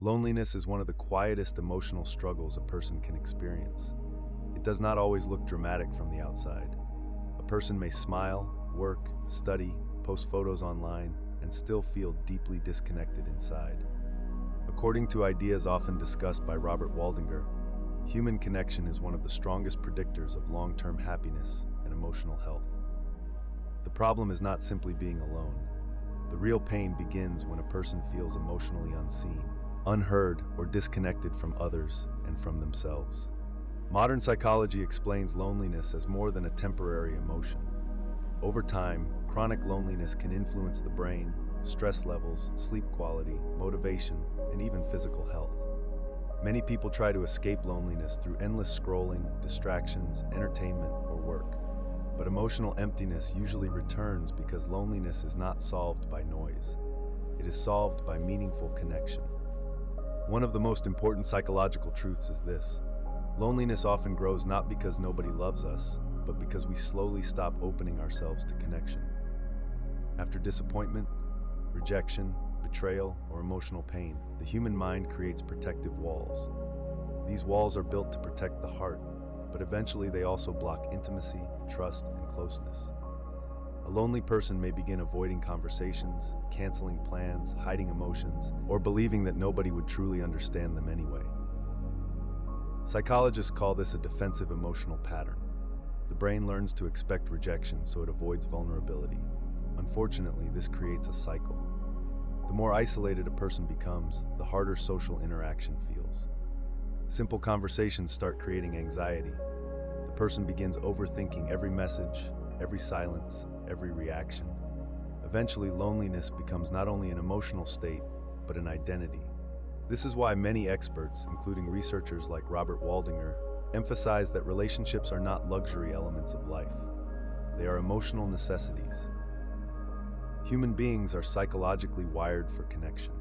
Loneliness is one of the quietest emotional struggles a person can experience. It does not always look dramatic from the outside. A person may smile, work, study, post photos online, and still feel deeply disconnected inside. According to ideas often discussed by Robert Waldinger, human connection is one of the strongest predictors of long-term happiness and emotional health. The problem is not simply being alone. The real pain begins when a person feels emotionally unseen, unheard, or disconnected from others and from themselves. Modern psychology explains loneliness as more than a temporary emotion. Over time, chronic loneliness can influence the brain, stress levels, sleep quality, motivation, and even physical health. Many people try to escape loneliness through endless scrolling, distractions, entertainment, or work. But emotional emptiness usually returns because loneliness is not solved by noise. It is solved by meaningful connection. One of the most important psychological truths is this: loneliness often grows not because nobody loves us, but because we slowly stop opening ourselves to connection. After disappointment, rejection, betrayal, or emotional pain, the human mind creates protective walls. These walls are built to protect the heart, but eventually they also block intimacy, trust, and closeness. A lonely person may begin avoiding conversations, canceling plans, hiding emotions, or believing that nobody would truly understand them anyway. Psychologists call this a defensive emotional pattern. The brain learns to expect rejection, so it avoids vulnerability. Unfortunately, this creates a cycle. The more isolated a person becomes, the harder social interaction feels. Simple conversations start creating anxiety. The person begins overthinking every message, every silence, every reaction. Eventually, loneliness becomes not only an emotional state, but an identity. This is why many experts, including researchers like Robert Waldinger, emphasize that relationships are not luxury elements of life. They are emotional necessities. Human beings are psychologically wired for connection.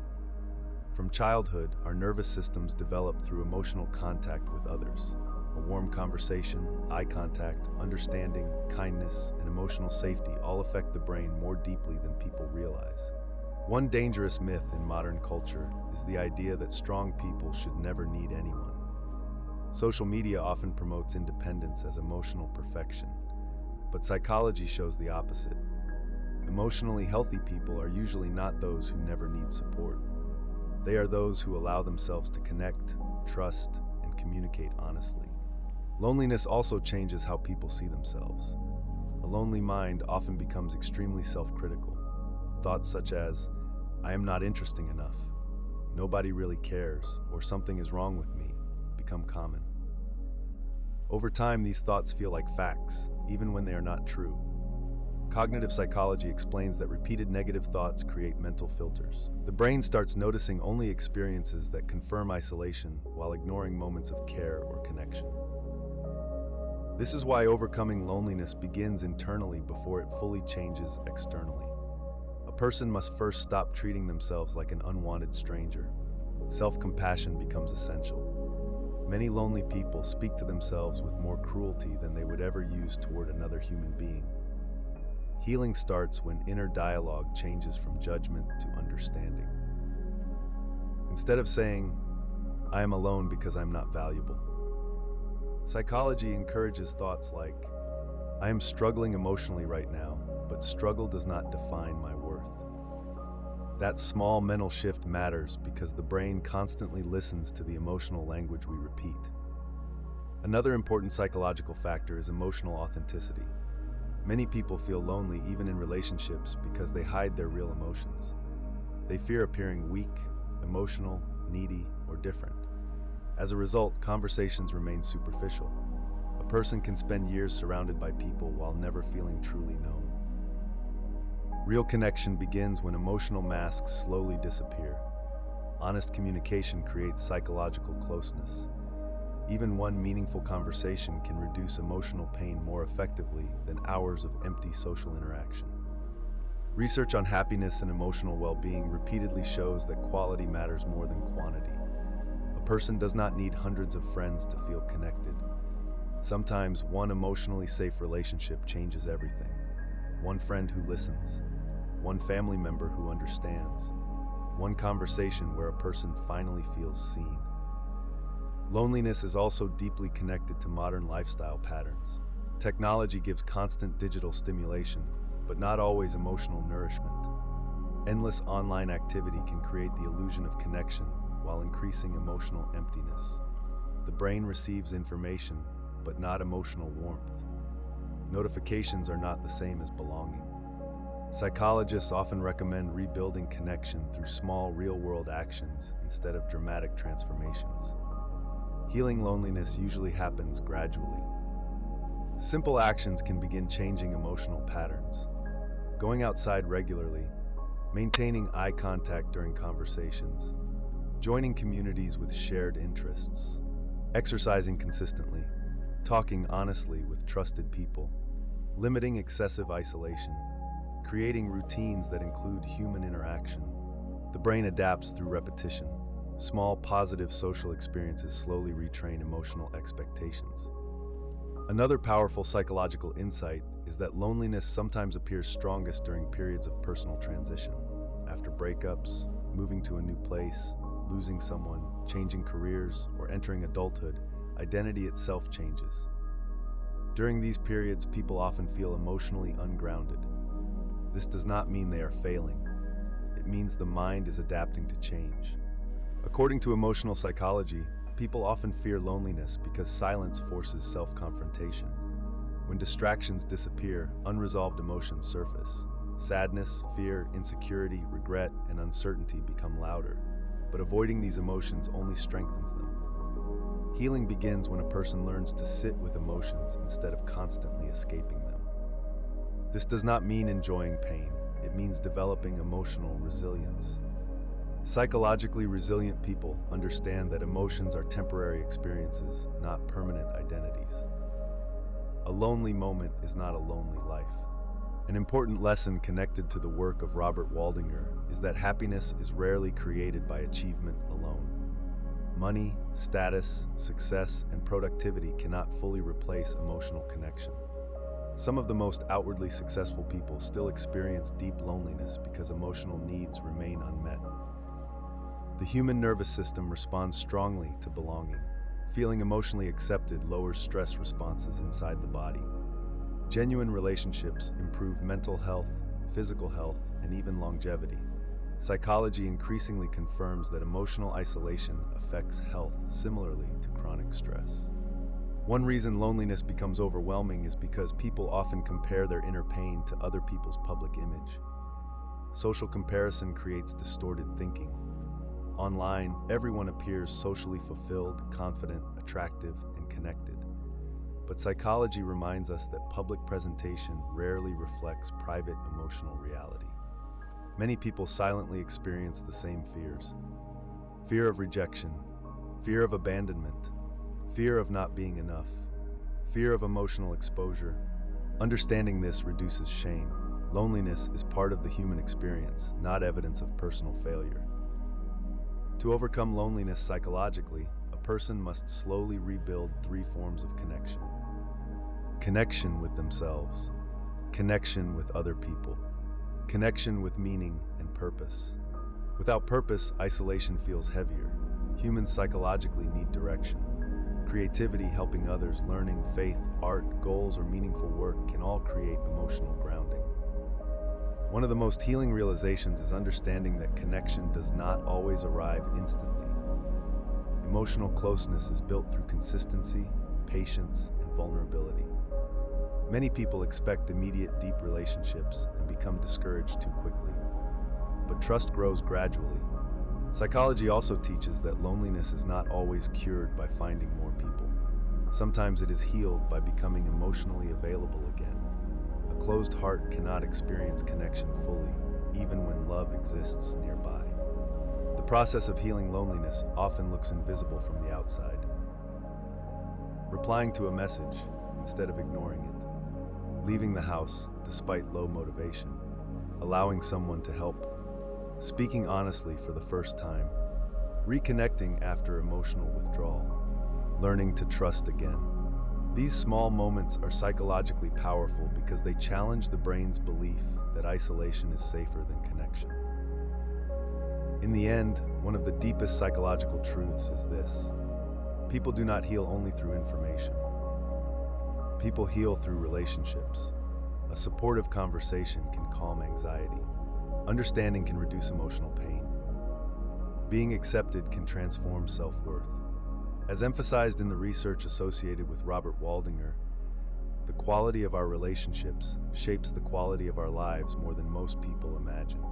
From childhood, our nervous systems develop through emotional contact with others. A warm conversation, eye contact, understanding, kindness, and emotional safety all affect the brain more deeply than people realize. One dangerous myth in modern culture is the idea that strong people should never need anyone. Social media often promotes independence as emotional perfection, but psychology shows the opposite. Emotionally healthy people are usually not those who never need support. They are those who allow themselves to connect, trust, and communicate honestly. Loneliness also changes how people see themselves. A lonely mind often becomes extremely self-critical. Thoughts such as, "I am not interesting enough," "nobody really cares," or "something is wrong with me," become common. Over time, these thoughts feel like facts, even when they are not true. Cognitive psychology explains that repeated negative thoughts create mental filters. The brain starts noticing only experiences that confirm isolation while ignoring moments of care or connection. This is why overcoming loneliness begins internally before it fully changes externally. A person must first stop treating themselves like an unwanted stranger. Self-compassion becomes essential. Many lonely people speak to themselves with more cruelty than they would ever use toward another human being. Healing starts when inner dialogue changes from judgment to understanding. Instead of saying, "I am alone because I'm not valuable," psychology encourages thoughts like, "I am struggling emotionally right now, but struggle does not define my worth." That small mental shift matters because the brain constantly listens to the emotional language we repeat. Another important psychological factor is emotional authenticity. Many people feel lonely even in relationships because they hide their real emotions. They fear appearing weak, emotional, needy, or different. As a result, conversations remain superficial. A person can spend years surrounded by people while never feeling truly known. Real connection begins when emotional masks slowly disappear. Honest communication creates psychological closeness. Even one meaningful conversation can reduce emotional pain more effectively than hours of empty social interaction. Research on happiness and emotional well-being repeatedly shows that quality matters more than quantity. A person does not need hundreds of friends to feel connected. Sometimes one emotionally safe relationship changes everything. One friend who listens, one family member who understands, one conversation where a person finally feels seen. Loneliness is also deeply connected to modern lifestyle patterns. Technology gives constant digital stimulation, but not always emotional nourishment. Endless online activity can create the illusion of connection while increasing emotional emptiness. The brain receives information, but not emotional warmth. Notifications are not the same as belonging. Psychologists often recommend rebuilding connection through small, real-world actions instead of dramatic transformations. Healing loneliness usually happens gradually. Simple actions can begin changing emotional patterns. Going outside regularly, maintaining eye contact during conversations, joining communities with shared interests, exercising consistently, talking honestly with trusted people, limiting excessive isolation, creating routines that include human interaction. The brain adapts through repetition. Small, positive social experiences slowly retrain emotional expectations. Another powerful psychological insight is that loneliness sometimes appears strongest during periods of personal transition. After breakups, moving to a new place, losing someone, changing careers, or entering adulthood, identity itself changes. During these periods, people often feel emotionally ungrounded. This does not mean they are failing. It means the mind is adapting to change. According to emotional psychology, people often fear loneliness because silence forces self-confrontation. When distractions disappear, unresolved emotions surface. Sadness, fear, insecurity, regret, and uncertainty become louder, but avoiding these emotions only strengthens them. Healing begins when a person learns to sit with emotions instead of constantly escaping them. This does not mean enjoying pain. It means developing emotional resilience. Psychologically resilient people understand that emotions are temporary experiences, not permanent identities. A lonely moment is not a lonely life. An important lesson connected to the work of Robert Waldinger is that happiness is rarely created by achievement alone. Money, status, success, and productivity cannot fully replace emotional connection. Some of the most outwardly successful people still experience deep loneliness because emotional needs remain unmet. The human nervous system responds strongly to belonging. Feeling emotionally accepted lowers stress responses inside the body. Genuine relationships improve mental health, physical health, and even longevity. Psychology increasingly confirms that emotional isolation affects health similarly to chronic stress. One reason loneliness becomes overwhelming is because people often compare their inner pain to other people's public image. Social comparison creates distorted thinking. Online, everyone appears socially fulfilled, confident, attractive, and connected. But psychology reminds us that public presentation rarely reflects private emotional reality. Many people silently experience the same fears. Fear of rejection, fear of abandonment, fear of not being enough, fear of emotional exposure. Understanding this reduces shame. Loneliness is part of the human experience, not evidence of personal failure. To overcome loneliness psychologically, a person must slowly rebuild 3 forms of connection. Connection with themselves, connection with other people, connection with meaning and purpose. Without purpose, isolation feels heavier. Humans psychologically need direction. Creativity, helping others, learning, faith, art, goals, or meaningful work can all create emotional grounding. One of the most healing realizations is understanding that connection does not always arrive instantly. Emotional closeness is built through consistency, patience, and vulnerability. Many people expect immediate deep relationships and become discouraged too quickly. But trust grows gradually. Psychology also teaches that loneliness is not always cured by finding more people. Sometimes it is healed by becoming emotionally available again. A closed heart cannot experience connection fully, even when love exists nearby. The process of healing loneliness often looks invisible from the outside. Replying to a message instead of ignoring it. Leaving the house despite low motivation. Allowing someone to help. Speaking honestly for the first time. Reconnecting after emotional withdrawal. Learning to trust again. These small moments are psychologically powerful because they challenge the brain's belief that isolation is safer than connection. In the end, one of the deepest psychological truths is this: people do not heal only through information. People heal through relationships. A supportive conversation can calm anxiety. Understanding can reduce emotional pain. Being accepted can transform self-worth. As emphasized in the research associated with Robert Waldinger, the quality of our relationships shapes the quality of our lives more than most people imagine.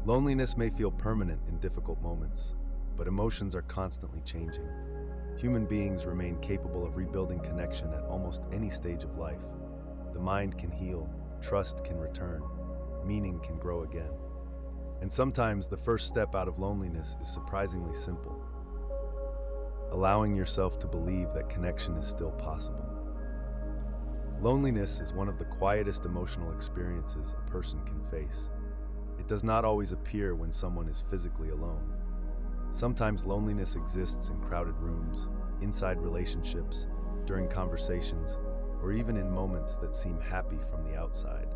Loneliness may feel permanent in difficult moments, but emotions are constantly changing. Human beings remain capable of rebuilding connection at almost any stage of life. The mind can heal, trust can return, meaning can grow again. And sometimes the first step out of loneliness is surprisingly simple: allowing yourself to believe that connection is still possible. Loneliness is one of the quietest emotional experiences a person can face. It does not always appear when someone is physically alone. Sometimes loneliness exists in crowded rooms, inside relationships, during conversations, or even in moments that seem happy from the outside.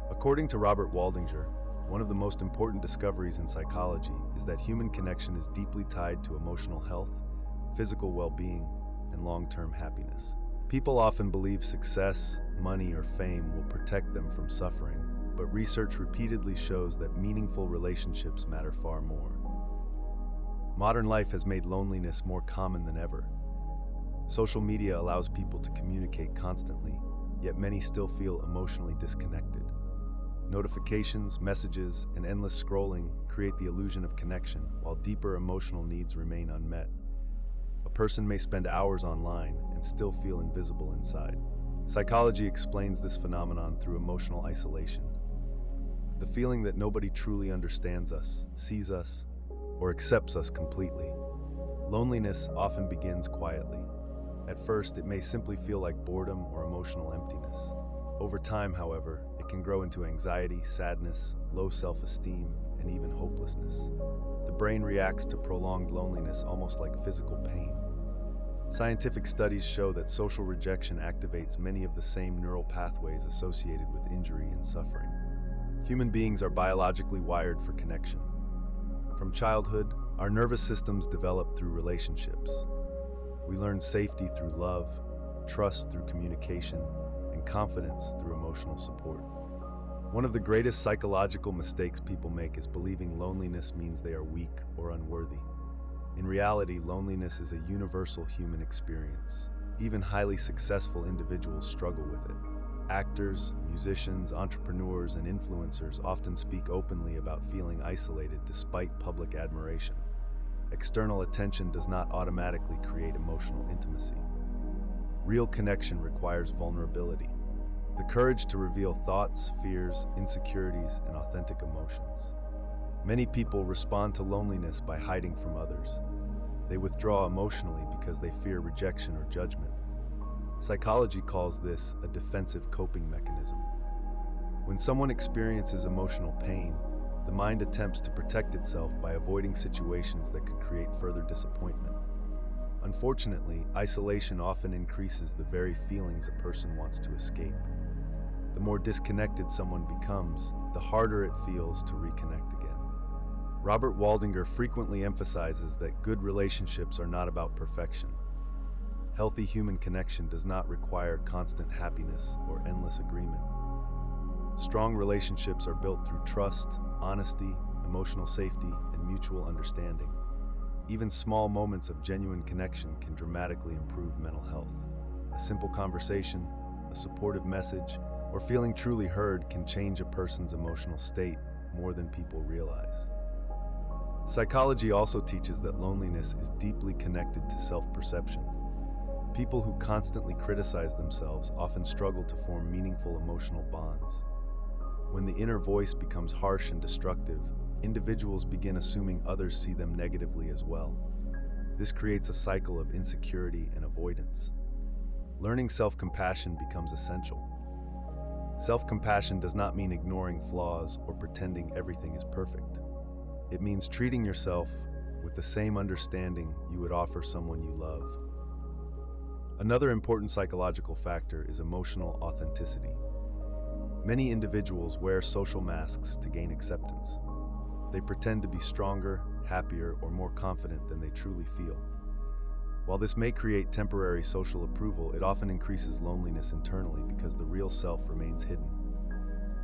According to Robert Waldinger, one of the most important discoveries in psychology is that human connection is deeply tied to emotional health, physical well-being, and long-term happiness. People often believe success, money, or fame will protect them from suffering, but research repeatedly shows that meaningful relationships matter far more. Modern life has made loneliness more common than ever. Social media allows people to communicate constantly, yet many still feel emotionally disconnected. Notifications, messages, and endless scrolling create the illusion of connection, while deeper emotional needs remain unmet. A person may spend hours online and still feel invisible inside. Psychology explains this phenomenon through emotional isolation. The feeling that nobody truly understands us, sees us, or accepts us completely. Loneliness often begins quietly. At first, it may simply feel like boredom or emotional emptiness. Over time, however, it can grow into anxiety, sadness, low self-esteem, and even hopelessness. The brain reacts to prolonged loneliness almost like physical pain. Scientific studies show that social rejection activates many of the same neural pathways associated with injury and suffering. Human beings are biologically wired for connection. From childhood, our nervous systems develop through relationships. We learn safety through love, trust through communication, and confidence through emotional support. One of the greatest psychological mistakes people make is believing loneliness means they are weak or unworthy. In reality, loneliness is a universal human experience. Even highly successful individuals struggle with it. Actors, musicians, entrepreneurs, and influencers often speak openly about feeling isolated despite public admiration. External attention does not automatically create emotional intimacy. Real connection requires vulnerability, the courage to reveal thoughts, fears, insecurities, and authentic emotions. Many people respond to loneliness by hiding from others. They withdraw emotionally because they fear rejection or judgment. Psychology calls this a defensive coping mechanism. When someone experiences emotional pain, the mind attempts to protect itself by avoiding situations that could create further disappointment. Unfortunately, isolation often increases the very feelings a person wants to escape. The more disconnected someone becomes, the harder it feels to reconnect again. Robert Waldinger frequently emphasizes that good relationships are not about perfection. Healthy human connection does not require constant happiness or endless agreement. Strong relationships are built through trust, honesty, emotional safety, and mutual understanding. Even small moments of genuine connection can dramatically improve mental health. A simple conversation, a supportive message, or feeling truly heard can change a person's emotional state more than people realize. Psychology also teaches that loneliness is deeply connected to self-perception. People who constantly criticize themselves often struggle to form meaningful emotional bonds. When the inner voice becomes harsh and destructive, individuals begin assuming others see them negatively as well. This creates a cycle of insecurity and avoidance. Learning self-compassion becomes essential. Self-compassion does not mean ignoring flaws or pretending everything is perfect. It means treating yourself with the same understanding you would offer someone you love. Another important psychological factor is emotional authenticity. Many individuals wear social masks to gain acceptance. They pretend to be stronger, happier, or more confident than they truly feel. While this may create temporary social approval, it often increases loneliness internally because the real self remains hidden.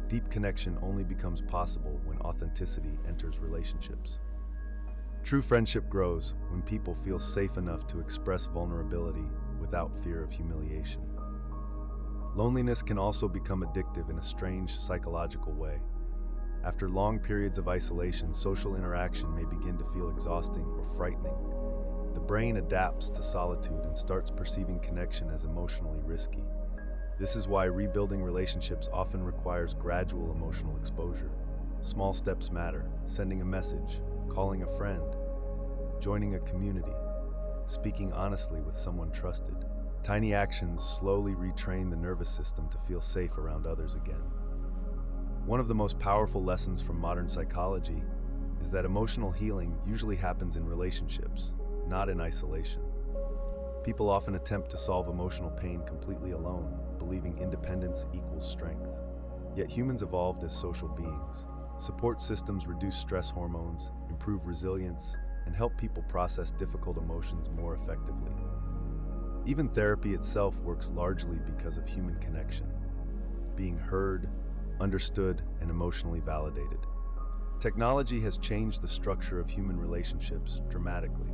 Deep connection only becomes possible when authenticity enters relationships. True friendship grows when people feel safe enough to express vulnerability without fear of humiliation. Loneliness can also become addictive in a strange psychological way. After long periods of isolation, social interaction may begin to feel exhausting or frightening. The brain adapts to solitude and starts perceiving connection as emotionally risky. This is why rebuilding relationships often requires gradual emotional exposure. Small steps matter: sending a message, calling a friend, joining a community, speaking honestly with someone trusted. Tiny actions slowly retrain the nervous system to feel safe around others again. One of the most powerful lessons from modern psychology is that emotional healing usually happens in relationships, not in isolation. People often attempt to solve emotional pain completely alone, believing independence equals strength. Yet humans evolved as social beings. Support systems reduce stress hormones, improve resilience, and help people process difficult emotions more effectively. Even therapy itself works largely because of human connection, being heard, understood, and emotionally validated. Technology has changed the structure of human relationships dramatically.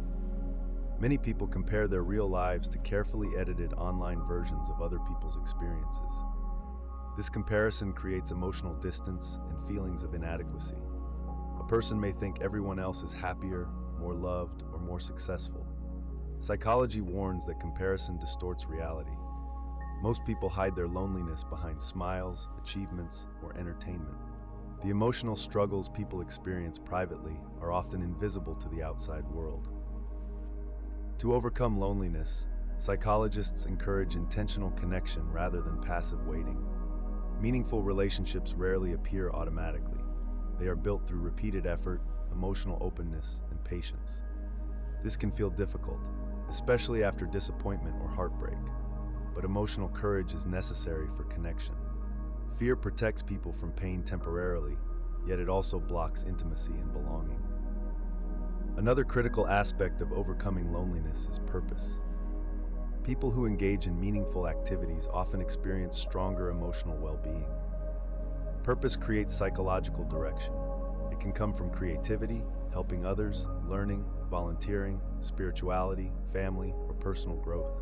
Many people compare their real lives to carefully edited online versions of other people's experiences. This comparison creates emotional distance and feelings of inadequacy. A person may think everyone else is happier, more loved, or more successful. Psychology warns that comparison distorts reality. Most people hide their loneliness behind smiles, achievements, or entertainment. The emotional struggles people experience privately are often invisible to the outside world. To overcome loneliness, psychologists encourage intentional connection rather than passive waiting. Meaningful relationships rarely appear automatically. They are built through repeated effort, emotional openness, and patience. This can feel difficult, especially after disappointment or heartbreak, but emotional courage is necessary for connection. Fear protects people from pain temporarily, yet it also blocks intimacy and belonging. Another critical aspect of overcoming loneliness is purpose. People who engage in meaningful activities often experience stronger emotional well-being. Purpose creates psychological direction. It can come from creativity, helping others, learning, volunteering, spirituality, family, or personal growth.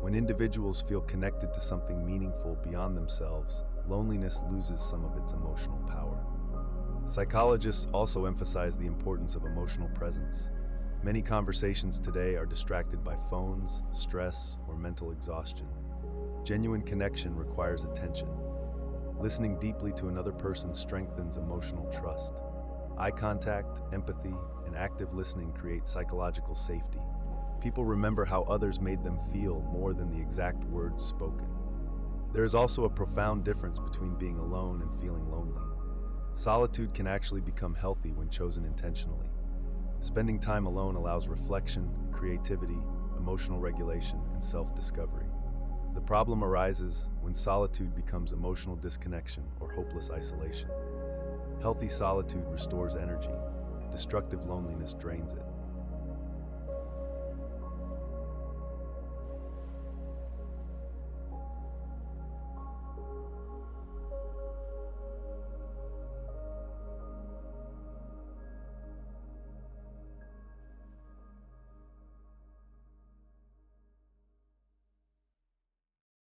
When individuals feel connected to something meaningful beyond themselves, loneliness loses some of its emotional power. Psychologists also emphasize the importance of emotional presence. Many conversations today are distracted by phones, stress, or mental exhaustion. Genuine connection requires attention. Listening deeply to another person strengthens emotional trust. Eye contact, empathy, and active listening create psychological safety. People remember how others made them feel more than the exact words spoken. There is also a profound difference between being alone and feeling lonely. Solitude can actually become healthy when chosen intentionally. Spending time alone allows reflection, creativity, emotional regulation, and self-discovery. The problem arises when solitude becomes emotional disconnection or hopeless isolation. Healthy solitude restores energy. Destructive loneliness drains it.